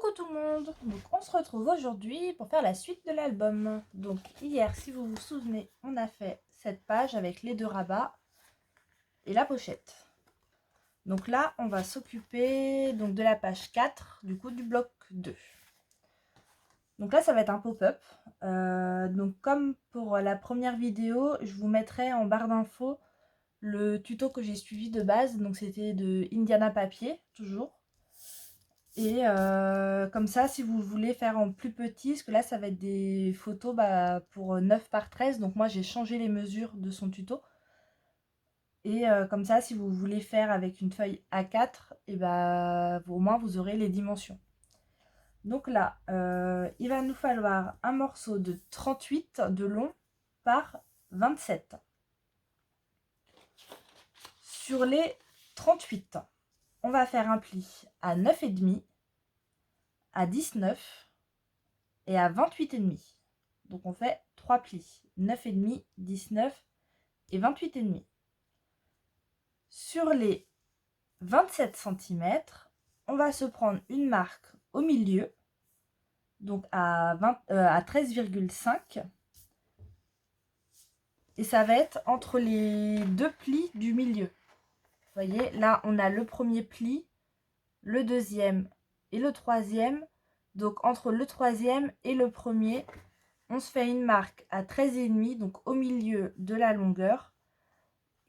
Coucou tout le monde. Donc on se retrouve aujourd'hui pour faire la suite de l'album. Donc hier, si vous vous souvenez, on a fait cette page avec les deux rabats et la pochette. Donc là, on va s'occuper donc de la page 4, du coup du bloc 2. Donc là, ça va être un pop-up. Donc comme pour la première vidéo, je vous mettrai en barre d'infos le tuto que j'ai suivi de base. Donc c'était de Indiana Papier, toujours. Et comme ça, si vous voulez faire en plus petit, parce que là, ça va être des photos pour 9 par 13. Donc moi, j'ai changé les mesures de son tuto. Et comme ça, si vous voulez faire avec une feuille A4, et au moins, vous aurez les dimensions. Donc là, il va nous falloir un morceau de 38 de long par 27. Sur les 38, on va faire un pli à 9,5, à 19 et à 28,5. Donc on fait 3 plis, 9,5, 19 et 28,5. Sur les 27 cm, on va se prendre une marque au milieu, donc à 13,5. Et ça va être entre les deux plis du milieu. Vous voyez, là on a le premier pli, le deuxième et le troisième. Donc entre le troisième et le premier, on se fait une marque à 13,5, donc au milieu de la longueur.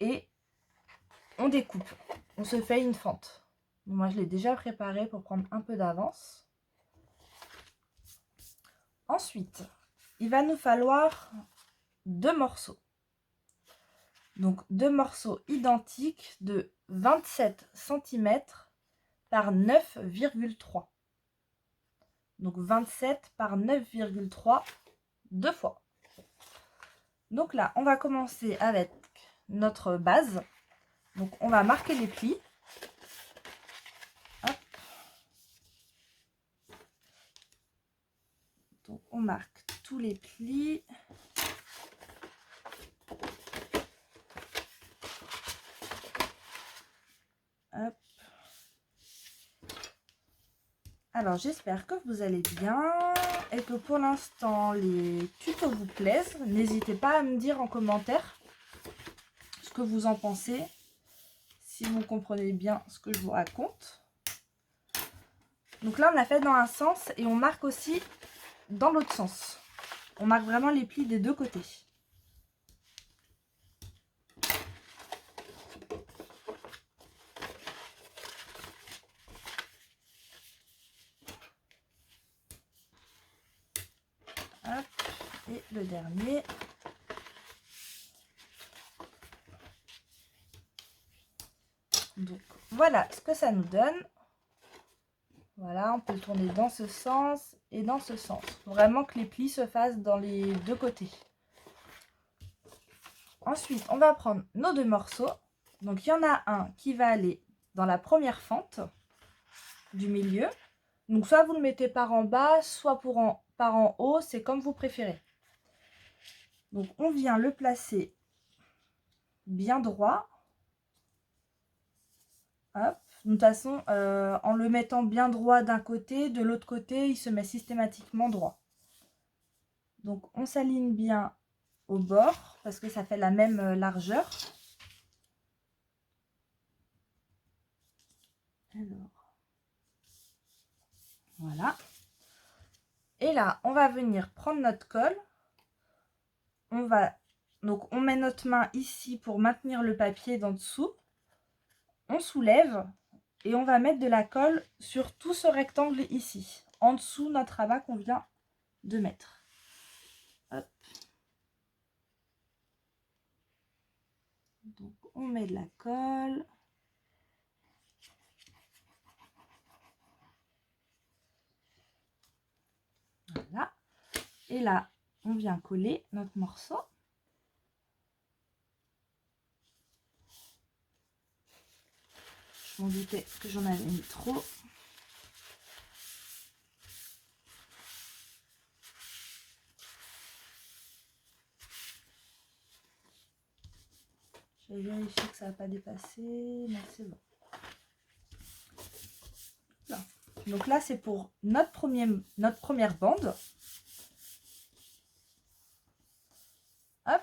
Et on découpe. On se fait une fente. Moi, je l'ai déjà préparé pour prendre un peu d'avance. Ensuite, il va nous falloir deux morceaux. Donc, deux morceaux identiques de 27 cm par 9,3. Donc, 27 par 9,3 deux fois. Donc là, on va commencer avec notre base. Donc, on va marquer les plis. Hop. Donc, on marque tous les plis. Hop. Alors, j'espère que vous allez bien et que pour l'instant, les tutos vous plaisent. N'hésitez pas à me dire en commentaire ce que vous en pensez, si vous comprenez bien ce que je vous raconte. Donc là, on a fait dans un sens et on marque aussi dans l'autre sens. On marque vraiment les plis des deux côtés. Hop, et le dernier. Donc voilà ce que ça nous donne. Voilà, on peut le tourner dans ce sens et dans ce sens. Vraiment que les plis se fassent dans les deux côtés. Ensuite, on va prendre nos deux morceaux. Donc, il y en a un qui va aller dans la première fente du milieu. Donc, soit vous le mettez par en bas, soit par en haut, c'est comme vous préférez. Donc, on vient le placer bien droit. Hop. De toute façon, en le mettant bien droit d'un côté, de l'autre côté, il se met systématiquement droit. Donc, on s'aligne bien au bord parce que ça fait la même largeur. Alors, voilà. Et là, on va venir prendre notre colle. Donc, on met notre main ici pour maintenir le papier d'en dessous. On soulève et on va mettre de la colle sur tout ce rectangle ici, en dessous notre rabat qu'on vient de mettre. Hop. Donc, on met de la colle. Voilà. Et là, on vient coller notre morceau. Je m'en doutais que j'en avais mis trop. Je vais vérifier que ça n'a pas dépassé. Non, c'est bon. Là. Donc là, c'est pour notre première bande. Hop.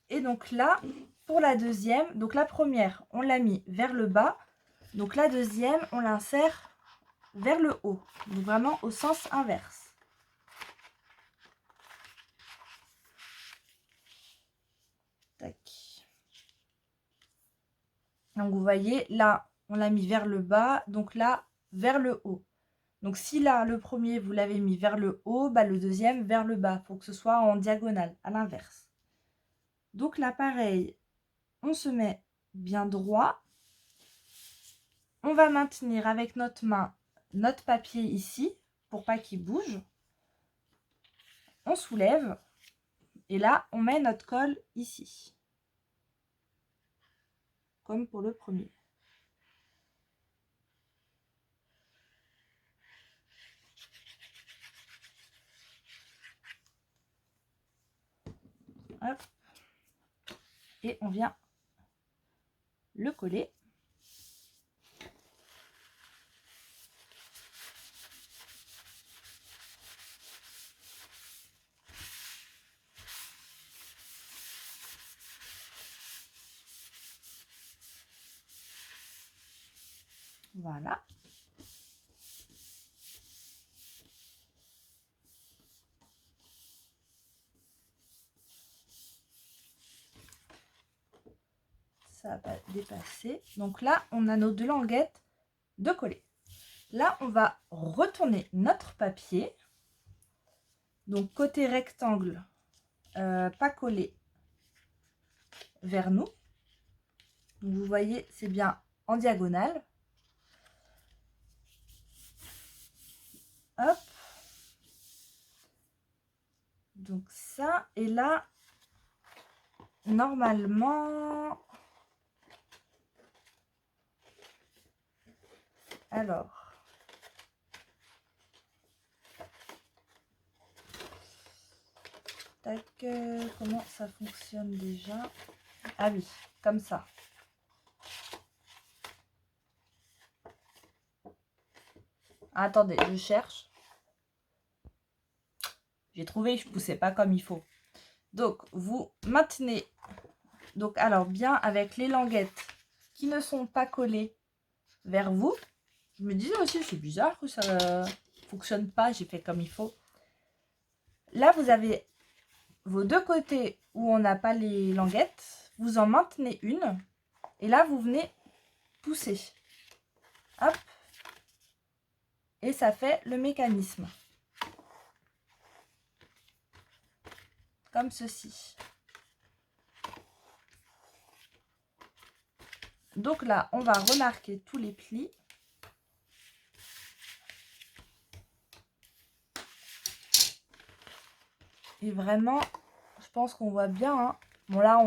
Et donc là, pour la deuxième, donc la première, on l'a mis vers le bas. Donc la deuxième, on l'insère vers le haut. Donc vraiment au sens inverse. Tac. Donc vous voyez, là, on l'a mis vers le bas. Donc là, vers le haut. Donc si là, le premier, vous l'avez mis vers le haut, bah, le deuxième vers le bas. Il faut que ce soit en diagonale, à l'inverse. Donc là, pareil, on se met bien droit. On va maintenir avec notre main notre papier ici, pour pas qu'il bouge. On soulève. Et là, on met notre colle ici. Comme pour le premier. Hop. Et on vient le coller. Voilà. Ça va dépasser. Donc là, on a nos deux languettes de coller. Là, on va retourner notre papier. Donc côté rectangle, pas collé vers nous. Donc, vous voyez, c'est bien en diagonale. Hop. Donc ça, et là, normalement... Alors... Tac, comment ça fonctionne déjà? Ah oui, comme ça. Attendez, je cherche. J'ai trouvé, je ne poussais pas comme il faut. Donc, vous maintenez, donc alors bien avec les languettes qui ne sont pas collées vers vous. Je me disais aussi, c'est bizarre que ça ne fonctionne pas, j'ai fait comme il faut. Là, vous avez vos deux côtés où on n'a pas les languettes. Vous en maintenez une. Et là, vous venez pousser. Hop. Et ça fait le mécanisme. Comme ceci. Donc là, on va remarquer tous les plis. Et vraiment, je pense qu'on voit bien. Hein. Bon là,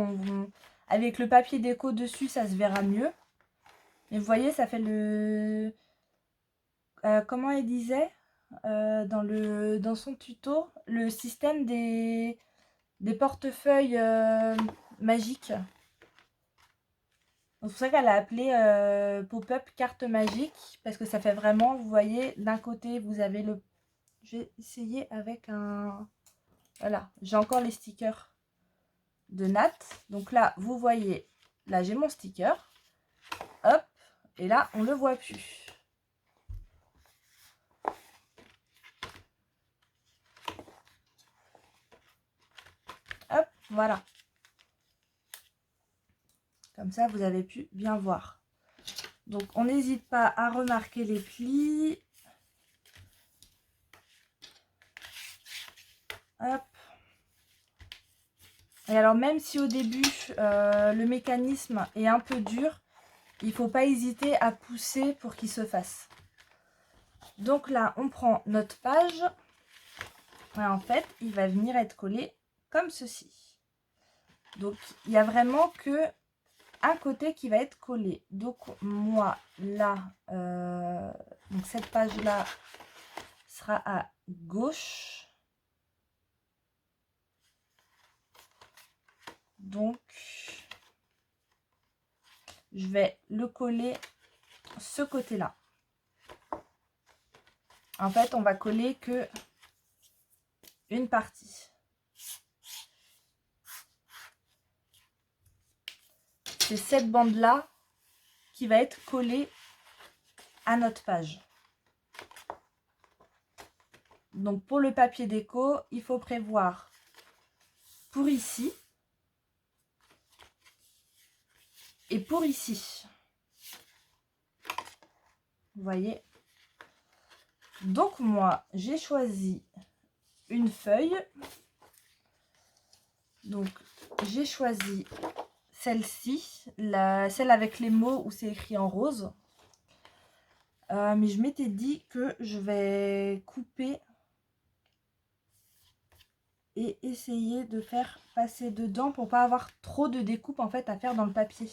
avec le papier déco dessus, ça se verra mieux. Mais vous voyez, ça fait le... comment elle disait dans son tuto, le système des portefeuilles magiques. C'est pour ça qu'elle a appelé pop-up carte magique. Parce que ça fait vraiment, vous voyez, d'un côté, vous avez le... Je vais essayer avec un... Voilà, j'ai encore les stickers de Nat. Donc là, vous voyez, là, j'ai mon sticker. Hop, et là, on ne le voit plus. Hop, voilà. Comme ça, vous avez pu bien voir. Donc, on n'hésite pas à remarquer les plis. Hop. Et alors, même si au début, le mécanisme est un peu dur, il ne faut pas hésiter à pousser pour qu'il se fasse. Donc là, on prend notre page. Et en fait, il va venir être collé comme ceci. Donc, il n'y a vraiment que un côté qui va être collé. Donc, moi, là, donc cette page-là sera à gauche. Donc, je vais le coller ce côté-là. En fait, on va coller que une partie. C'est cette bande-là qui va être collée à notre page. Donc pour le papier déco, il faut prévoir pour ici et pour ici. Vous voyez? Donc moi, j'ai choisi une feuille. Donc j'ai choisi celle-ci, celle avec les mots où c'est écrit en rose. Mais je m'étais dit que je vais couper et essayer de faire passer dedans pour pas avoir trop de découpe en fait à faire dans le papier.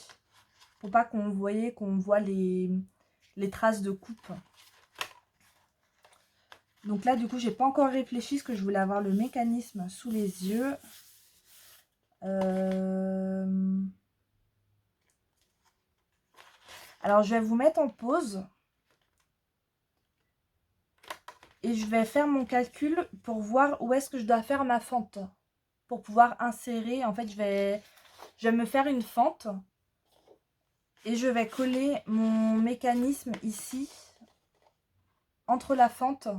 Pour pas qu'on voit les traces de coupe. Donc là du coup j'ai pas encore réfléchi parce que je voulais avoir le mécanisme sous les yeux. Alors je vais vous mettre en pause. Et je vais faire mon calcul pour voir où est-ce que je dois faire ma fente. Pour pouvoir insérer, en fait, je vais me faire une fente. Et je vais coller mon mécanisme ici, entre la fente,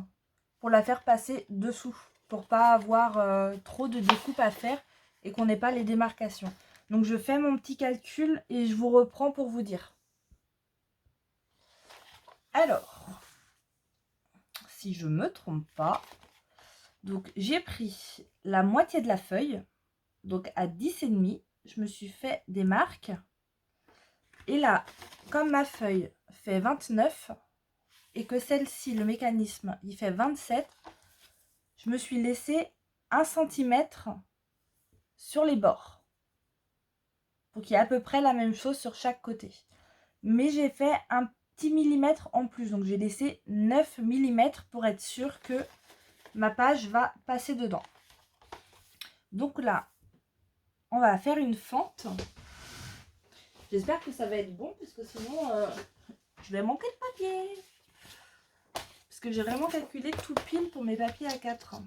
pour la faire passer dessous. Pour pas avoir trop de découpe à faire et qu'on n'ait pas les démarcations. Donc je fais mon petit calcul et je vous reprends pour vous dire. Alors, si je ne me trompe pas, donc j'ai pris la moitié de la feuille. Donc à 10,5, je me suis fait des marques. Et là, comme ma feuille fait 29 et que celle-ci, le mécanisme, il fait 27, je me suis laissé 1 cm sur les bords. Pour qu'il y ait à peu près la même chose sur chaque côté. Mais j'ai fait un petit millimètre en plus. Donc j'ai laissé 9 mm pour être sûr que ma page va passer dedans. Donc là, on va faire une fente. J'espère que ça va être bon, parce que sinon, je vais manquer de papier. Parce que j'ai vraiment calculé tout pile pour mes papiers A4.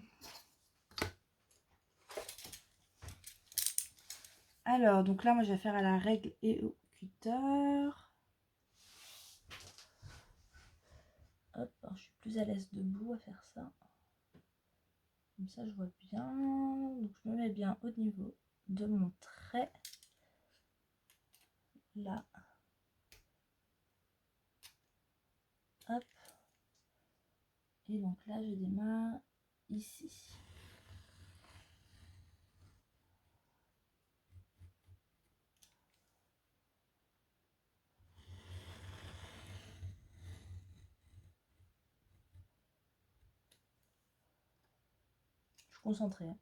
Alors, donc là, moi, je vais faire à la règle et au cutter. Hop, alors, je suis plus à l'aise debout à faire ça. Comme ça, je vois bien. Donc, je me mets bien au niveau de mon trait. Là. Hop. Et donc là, je démarre ici. Je suis concentrée.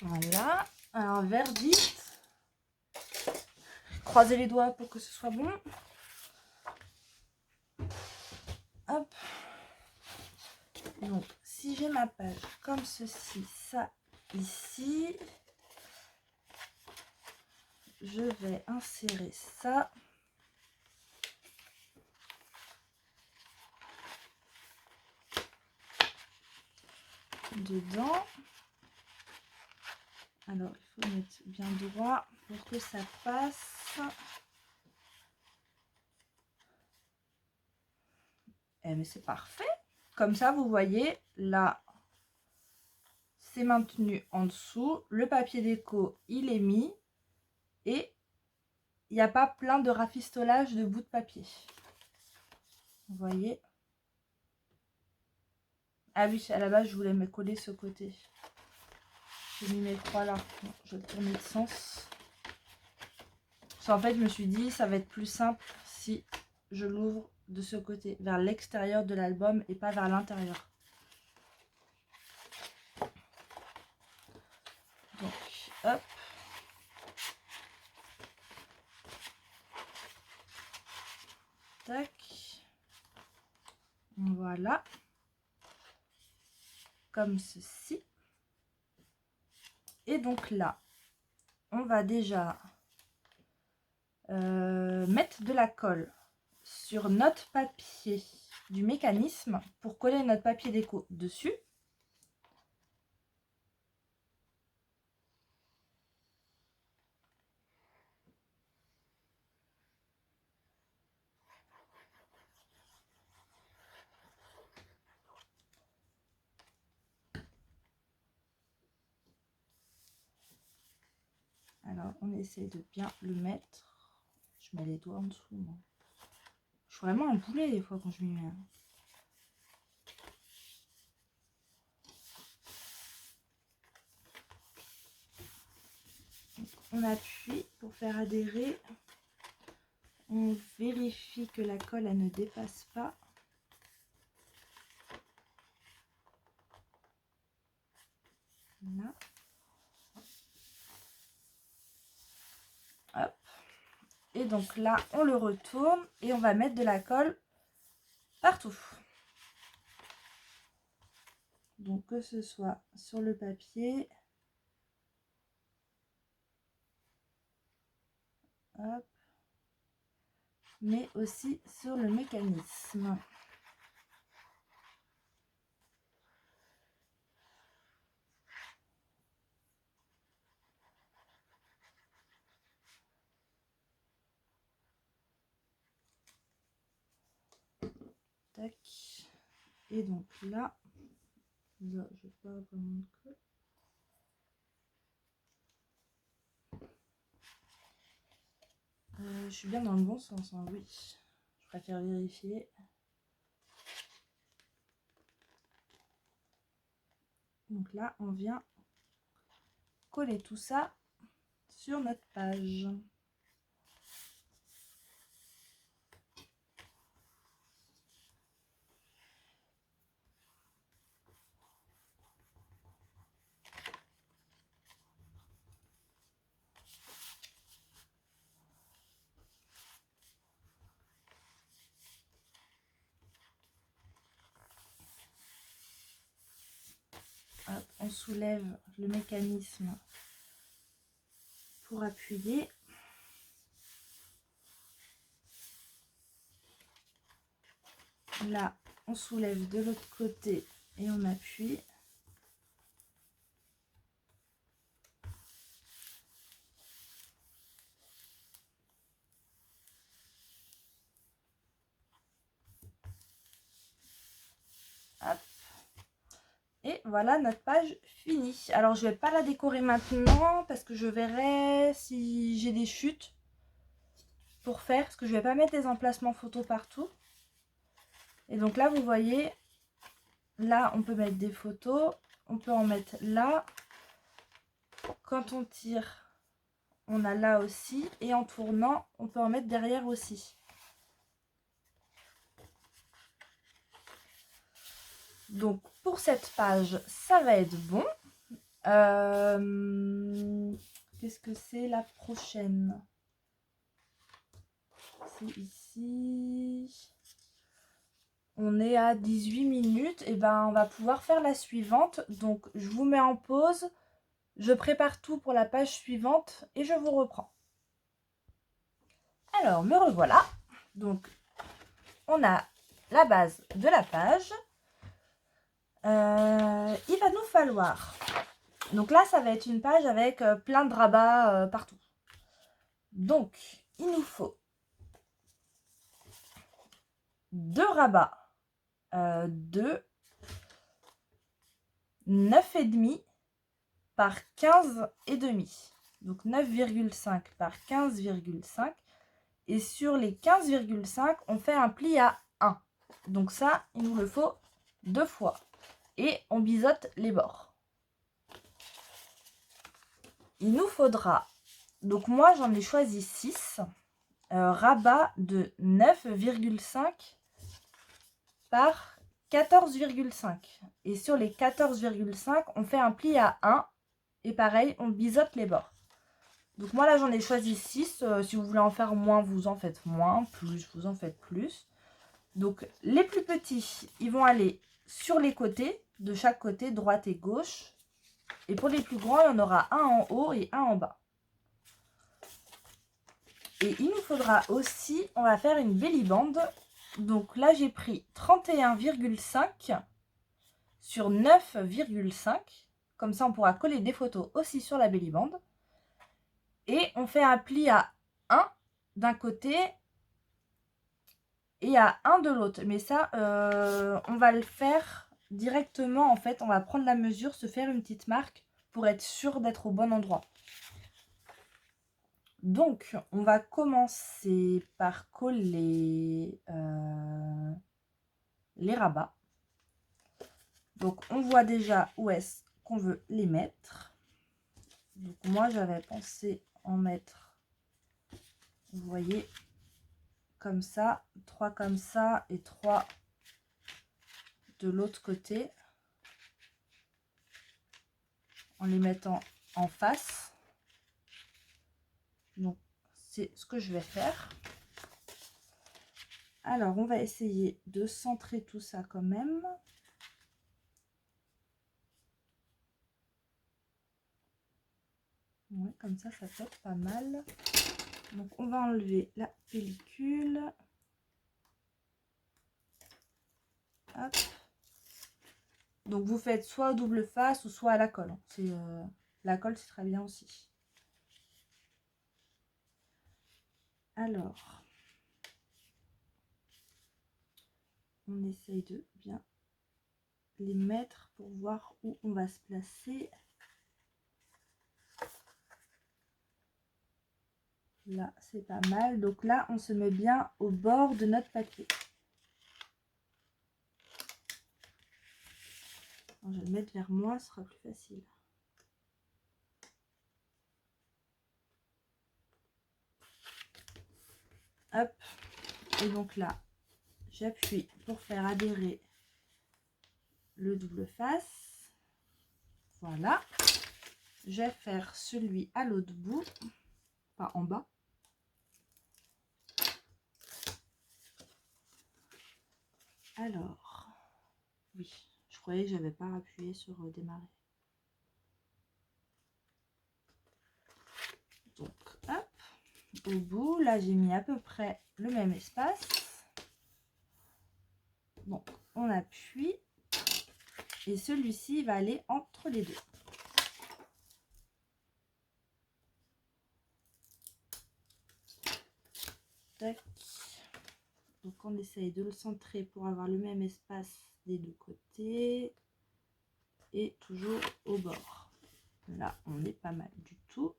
Voilà. Alors, verdict. Croisez les doigts pour que ce soit bon. Hop. Donc, si j'ai ma page comme ceci, ça ici, je vais insérer ça. Dedans. Alors, il faut mettre bien droit pour que ça passe. Eh mais c'est parfait. Comme ça, vous voyez, là, c'est maintenu en dessous. Le papier déco, il est mis. Et il n'y a pas plein de rafistolage de bouts de papier. Vous voyez. Ah oui, à la base, je voulais me coller ce côté. J'ai mis mes croix là. Bon, je vais le tourner de sens. Parce qu'en fait, je me suis dit, ça va être plus simple si je l'ouvre de ce côté, vers l'extérieur de l'album et pas vers l'intérieur. Donc, hop. Tac. Voilà. Comme ceci. Et donc là, on va déjà mettre de la colle sur notre papier du mécanisme pour coller notre papier déco dessus. Alors, on essaie de bien le mettre. Je mets les doigts en dessous, moi. Je suis vraiment un boulet des fois quand je m'y mets. On appuie pour faire adhérer. On vérifie que la colle elle ne dépasse pas. Là. Hop. Et donc là, on le retourne et on va mettre de la colle partout. Donc que ce soit sur le papier. Hop. Mais aussi sur le mécanisme. Tac. Et donc là, je vais pas vraiment de colle. Je suis bien dans le bon sens, hein, oui. Je préfère vérifier. Donc là, on vient coller tout ça sur notre page. Hop, on soulève le mécanisme pour appuyer. Là, on soulève de l'autre côté et on appuie. Hop. Et voilà notre page finie. Alors, je vais pas la décorer maintenant parce que je verrai si j'ai des chutes pour faire. Parce que je vais pas mettre des emplacements photos partout. Et donc là, vous voyez, là, on peut mettre des photos. On peut en mettre là. Quand on tire, on a là aussi. Et en tournant, on peut en mettre derrière aussi. Donc, pour cette page, ça va être bon. Qu'est-ce que c'est la prochaine? C'est ici. On est à 18 minutes. Et ben, on va pouvoir faire la suivante. Donc, je vous mets en pause. Je prépare tout pour la page suivante et je vous reprends. Alors, me revoilà. Donc, on a la base de la page. Il va nous falloir... Donc là, ça va être une page avec plein de rabats partout. Donc, il nous faut 2 rabats de 9,5 par 15,5. Donc 9,5 par 15,5. Et sur les 15,5, on fait un pli à 1. Donc ça, il nous le faut 2 fois. Et on biseaute les bords. Il nous faudra, donc moi j'en ai choisi 6, rabats de 9,5 par 14,5. Et sur les 14,5, on fait un pli à 1. Et pareil, on biseaute les bords. Donc moi là j'en ai choisi 6. Si vous voulez en faire moins, vous en faites moins. Plus, vous en faites plus. Donc les plus petits, ils vont aller sur les côtés, de chaque côté, droite et gauche. Et pour les plus grands, il y en aura un en haut et un en bas. Et il nous faudra aussi, on va faire une belly band. Donc là, j'ai pris 31,5 sur 9,5. Comme ça, on pourra coller des photos aussi sur la belly band. Et on fait un pli à 1 d'un côté et à 1 de l'autre. Mais ça, on va le faire directement. En fait, on va prendre la mesure, se faire une petite marque pour être sûr d'être au bon endroit. Donc, on va commencer par coller les rabats. Donc, on voit déjà où est-ce qu'on veut les mettre. Donc, moi, j'avais pensé en mettre, vous voyez, comme ça, 3 comme ça et 3 de l'autre côté, en les mettant en face. Donc, c'est ce que je vais faire. Alors, on va essayer de centrer tout ça quand même. Ouais, comme ça peut être pas mal. Donc, on va enlever la pellicule. Hop. Donc, vous faites soit au double face ou soit à la colle. La colle, c'est très bien aussi. Alors, on essaye de bien les mettre pour voir où on va se placer. Là, c'est pas mal. Donc là, on se met bien au bord de notre papier. Alors, je vais le mettre vers moi, ce sera plus facile. Hop. Et donc là, j'appuie pour faire adhérer le double face. Voilà. Je vais faire celui à l'autre bout, pas en bas. Alors, oui, je croyais que j'avais pas appuyé sur démarrer. Donc, hop, au bout, là j'ai mis à peu près le même espace. Donc, on appuie et celui-ci va aller entre les deux. Tac. Donc, on essaye de le centrer pour avoir le même espace des deux côtés et toujours au bord. Là, on n'est pas mal du tout.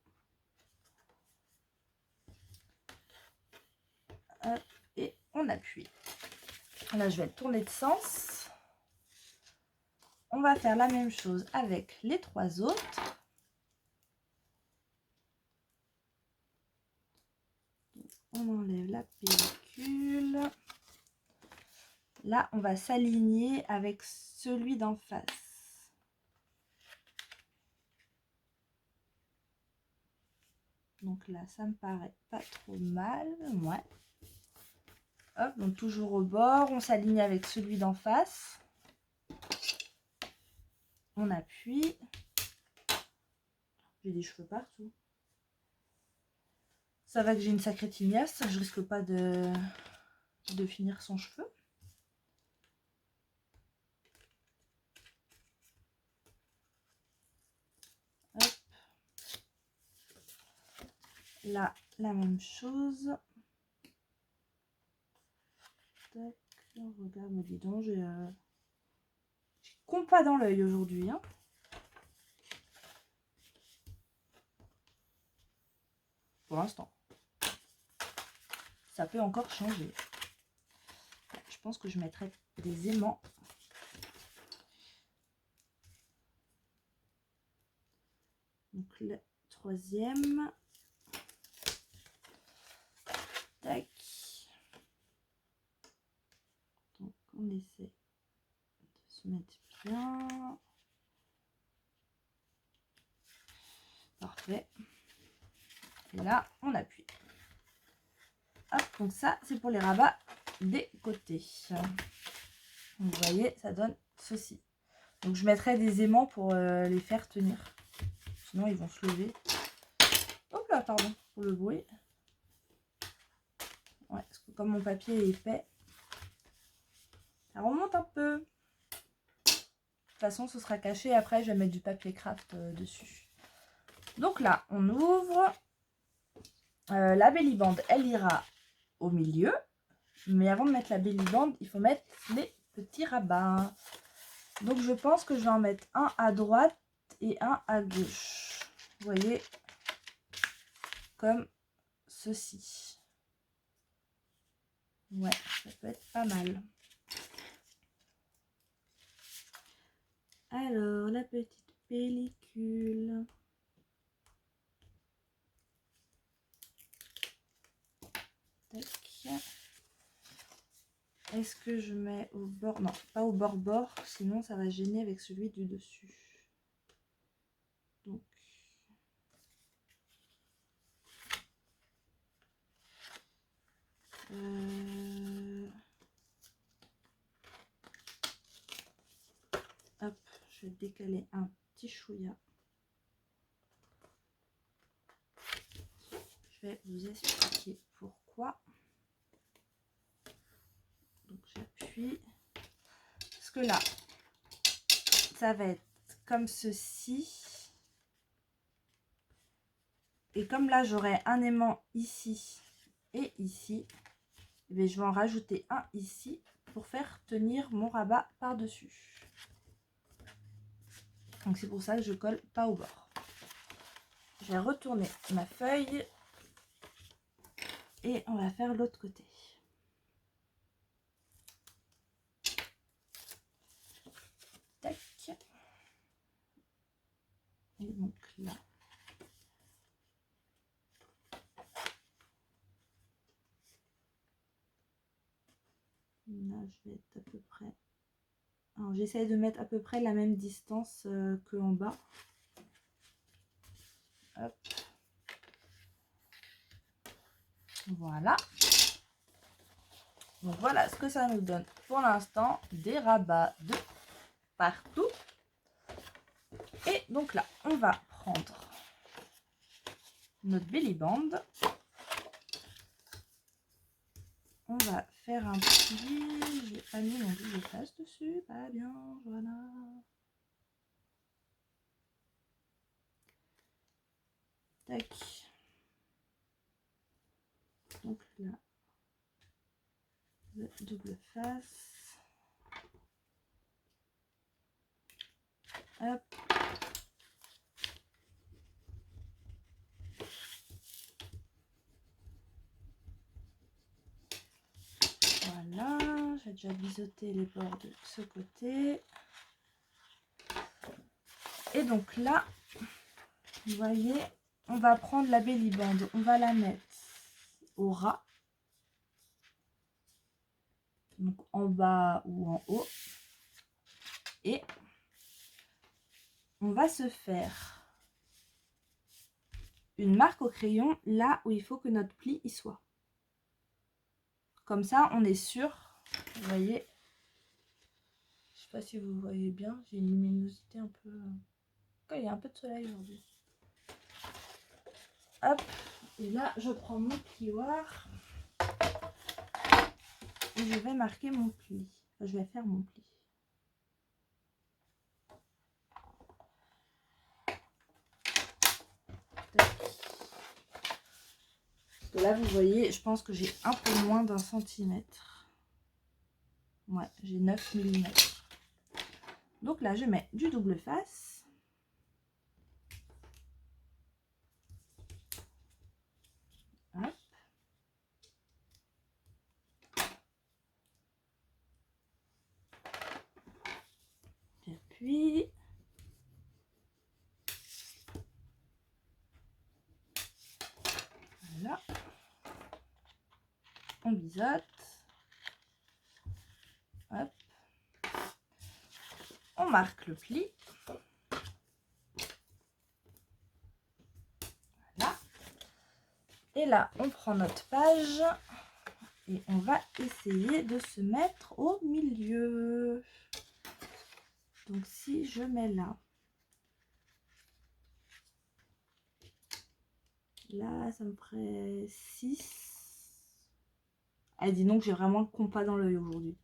Hop, et on appuie. Là, je vais le tourner de sens. On va faire la même chose avec les 3 autres. On enlève la pellicule. Là, on va s'aligner avec celui d'en face. Donc là, ça me paraît pas trop mal. Ouais. Hop, donc toujours au bord, on s'aligne avec celui d'en face. On appuie. J'ai des cheveux partout. Ça va que j'ai une sacrée tignasse, je risque pas de finir son cheveu. Hop. Là, la même chose. Tac. Regarde, me dis donc, j'ai compas dans l'œil aujourd'hui. Hein. Pour l'instant. Ça peut encore changer. Je pense que je mettrai des aimants. Donc le 3e. Tac. Donc on essaie de se mettre bien. Parfait. Et là, on appuie. Hop, donc ça, c'est pour les rabats des côtés. Vous voyez, ça donne ceci. Donc je mettrai des aimants pour les faire tenir. Sinon, ils vont se lever. Hop là, pardon, pour le bruit. comme mon papier est épais, ça remonte un peu. De toute façon, ce sera caché. Après, je vais mettre du papier craft dessus. Donc là, on ouvre. La belly band, elle ira au milieu. Mais avant de mettre la belly band, il faut mettre les petits rabats. Donc, je pense que je vais en mettre un à droite et un à gauche. Vous voyez, comme ceci. Ouais, ça peut être pas mal. Alors, la petite pellicule. Tac. Est-ce que je mets au bord? Non, pas au bord-bord, sinon ça va gêner avec celui du dessus. Donc, hop, je vais décaler un petit chouïa. Je vais vous expliquer pourquoi. Donc j'appuie. Parce que là, ça va être comme ceci. Et comme là, j'aurai un aimant ici et ici, et je vais en rajouter un ici pour faire tenir mon rabat par-dessus. Donc c'est pour ça que je colle pas au bord. Je vais retourner ma feuille et on va faire l'autre côté. Tac. Et donc là. Là, je vais être à peu près. Alors, j'essaie de mettre à peu près la même distance que en bas. Hop. Voilà. Donc voilà ce que ça nous donne pour l'instant, des rabats de partout. Et donc là, on va prendre notre belly band. On va faire un pli. J'ai pas mis mon double face dessus. Pas bien, voilà. Tac. Donc là, le double face. Hop. Voilà, j'ai déjà biseauté les bords de ce côté. Et donc là, vous voyez, on va prendre la belly band, on va la mettre au ras. Donc en bas ou en haut. Et on va se faire une marque au crayon là où il faut que notre pli y soit. Comme ça, on est sûr. Vous voyez, je sais pas si vous voyez bien, j'ai une luminosité un peu... Il y a un peu de soleil aujourd'hui. Hop, et là, je prends mon plioir et je vais marquer mon pli. Enfin, je vais faire mon pli. Et là, vous voyez, je pense que j'ai un peu moins d'un centimètre. Ouais, j'ai 9 mm. Donc là, je mets du double face. Hop. J'appuie. Voilà. On biseaute. Hop. On marque le pli. Voilà. Et là, on prend notre page et on va essayer de se mettre au milieu. Donc, si je mets là, ça me ferait 6. Elle dit non, que j'ai vraiment le compas dans l'œil aujourd'hui.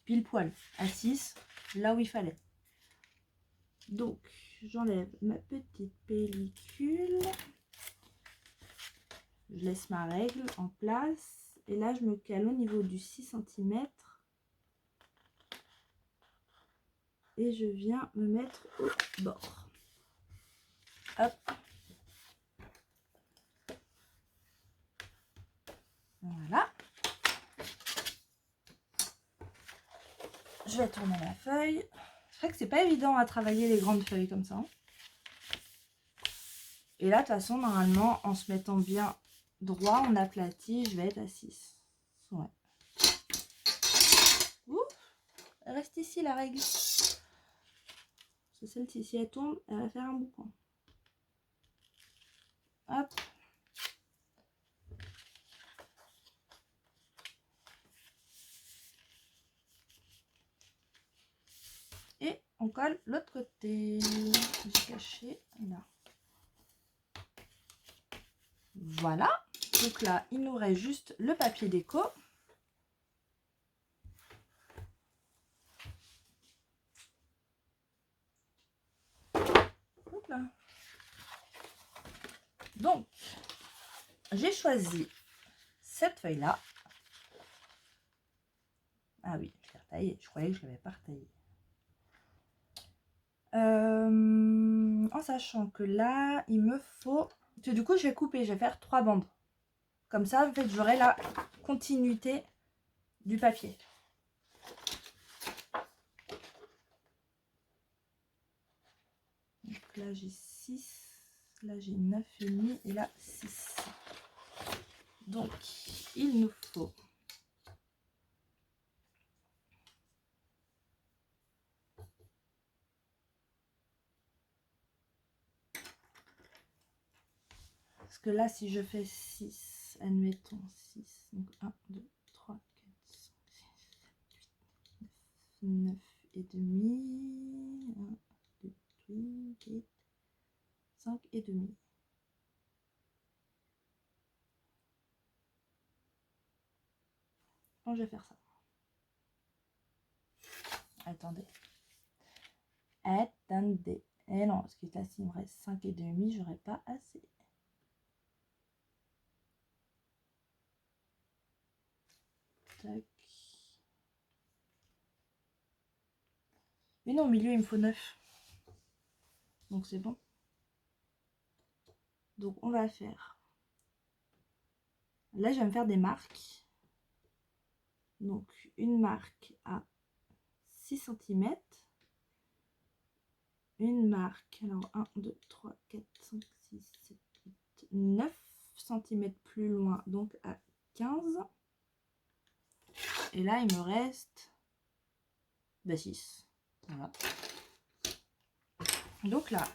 Pile poil, à 6, là où il fallait. Donc, j'enlève ma petite pellicule. Je laisse ma règle en place. Et là, je me cale au niveau du 6 cm. Et je viens me mettre au bord. Hop. Voilà. Je vais tourner la feuille. C'est vrai que c'est pas évident à travailler les grandes feuilles comme ça. Et là, de toute façon, normalement, en se mettant bien droit, on aplatit, je vais être à 6. Ouais. Ouh, elle reste ici la règle. C'est celle-ci, si elle tombe, elle va faire un boucan. Hop. Et on colle l'autre côté. J'ai caché là. Voilà. Donc là, il nous reste juste le papier déco. Hop là. Donc, j'ai choisi cette feuille-là. Ah oui, je l'ai retaillée. Je croyais que je ne l'avais pas retaillée. En sachant que là, il me faut... Du coup, je vais couper. Je vais faire 3 bandes. Comme ça, en fait, j'aurai la continuité du papier. Donc là, j'ai 6. Là, j'ai 9,5 et là, 6. Donc, il nous faut... Parce que là, si je fais 6, admettons 6, donc 1, 2, 3, 4, 5, 6, 7, 8, 9 et demi, 1, 2, 3, 4, 5 et demi. Bon, je vais faire ça. Attendez. Attendez. Et non, parce que là, s'il me reste 5 et demi, j'aurai pas assez. Tac. Mais non, au milieu, il me faut 9. Donc, c'est bon. Donc, on va faire... Là, je vais me faire des marques. Donc, une marque à 6 cm. Une marque, alors 1, 2, 3, 4, 5, 6, 7, 8, 9 cm plus loin, donc à 15. Et là, il me reste 6. Voilà. Donc là,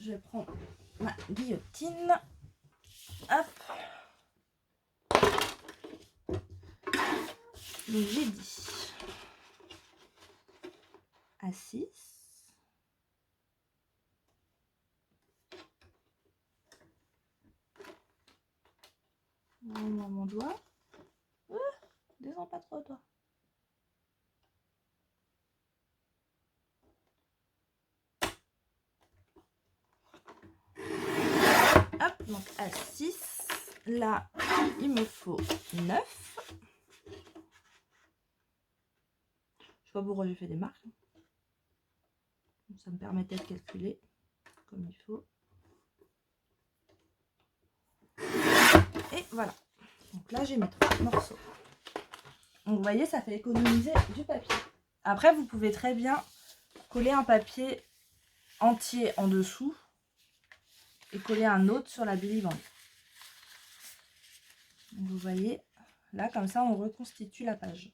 je vais prendre ma guillotine. Hop. Donc j'ai dit à 6. Mon doigt. Descends pas trop, toi. Hop, donc à 6. Là, il me faut 9. Je sais pas pourquoi j'ai fait des marques. Ça me permettait de calculer comme il faut. Et voilà. Donc là, j'ai mis 3 morceaux. Donc vous voyez, ça fait économiser du papier. Après, vous pouvez très bien coller un papier entier en dessous et coller un autre sur la Billy Band. Donc vous voyez, là, comme ça, on reconstitue la page.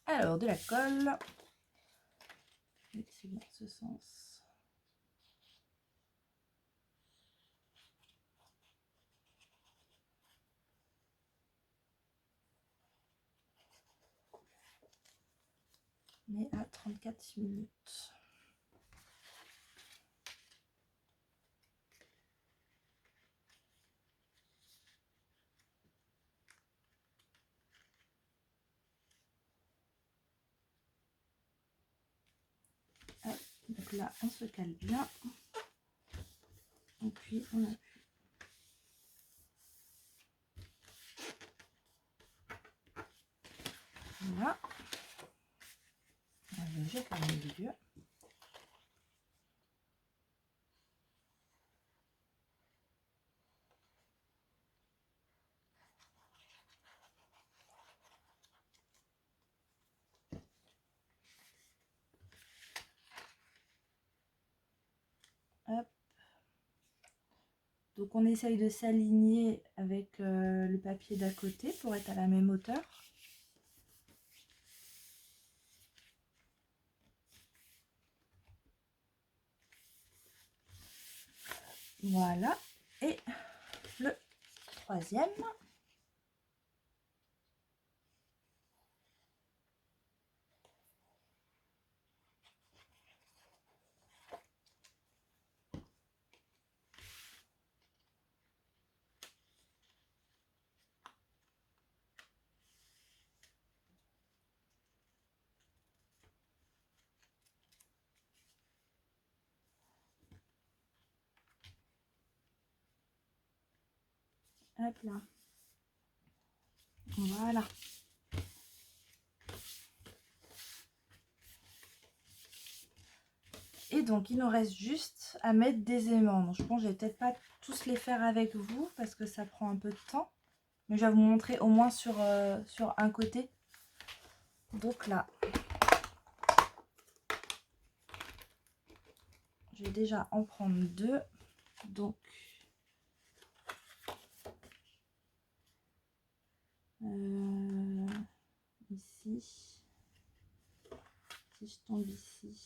Alors, de la colle. C'est dans ce sens. On est à 34 minutes. Donc là, on se cale bien. Et puis, on appuie. Voilà. Je vais faire le milieu. Hop. Donc on essaye de s'aligner avec le papier d'à côté pour être à la même hauteur. Voilà. Et le troisième. Hop là. Voilà. Et donc, il nous reste juste à mettre des aimants. Donc, je pense que je vais peut-être pas tous les faire avec vous parce que ça prend un peu de temps. Mais je vais vous montrer au moins sur un côté. Donc là, je vais déjà en prendre deux. Donc, ici, si je tombe ici,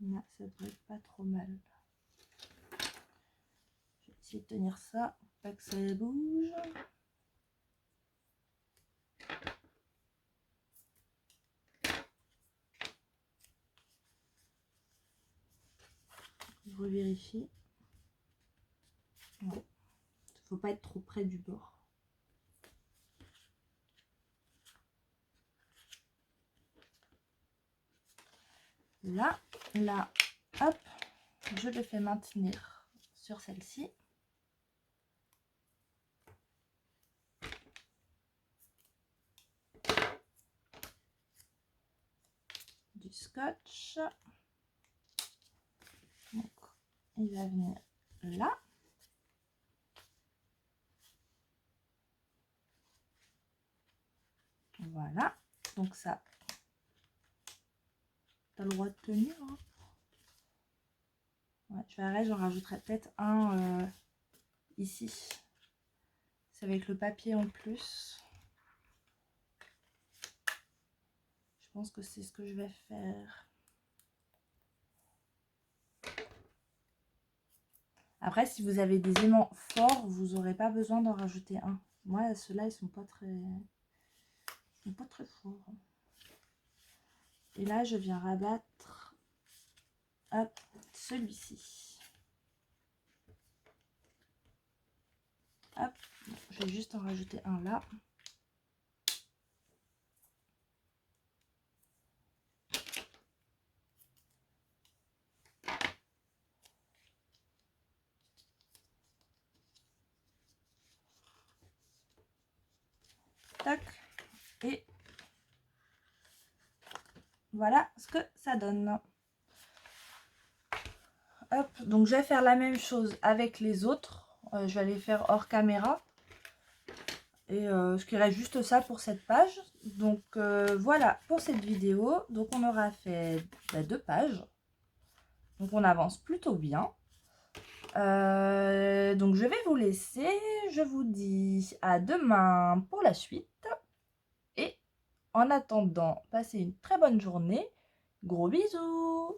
là, ça devrait être pas trop mal. Je vais essayer de tenir ça, pas que ça bouge. Je revérifie. Ouais. Faut pas être trop près du bord. Là, hop, je le fais maintenir sur celle-ci. Du scotch. Donc, il va venir là. Voilà. Donc ça, t'as le droit de tenir. Hein. Ouais, je verrai, j'en rajouterai peut-être un ici. C'est avec le papier en plus. Je pense que c'est ce que je vais faire. Après, si vous avez des aimants forts, vous n'aurez pas besoin d'en rajouter un. Moi, ceux-là, ils sont pas très forts. Et là, je viens rabattre hop, celui-ci. Hop, je vais juste en rajouter un là. Tac. Et voilà ce que ça donne. Hop, donc je vais faire la même chose avec les autres. Je vais les faire hors caméra. Et ce qui reste juste ça pour cette page. Donc voilà pour cette vidéo. Donc on aura fait 2 pages. Donc on avance plutôt bien. Donc je vais vous laisser. Je vous dis à demain pour la suite. Et en attendant, passez une très bonne journée. Gros bisous!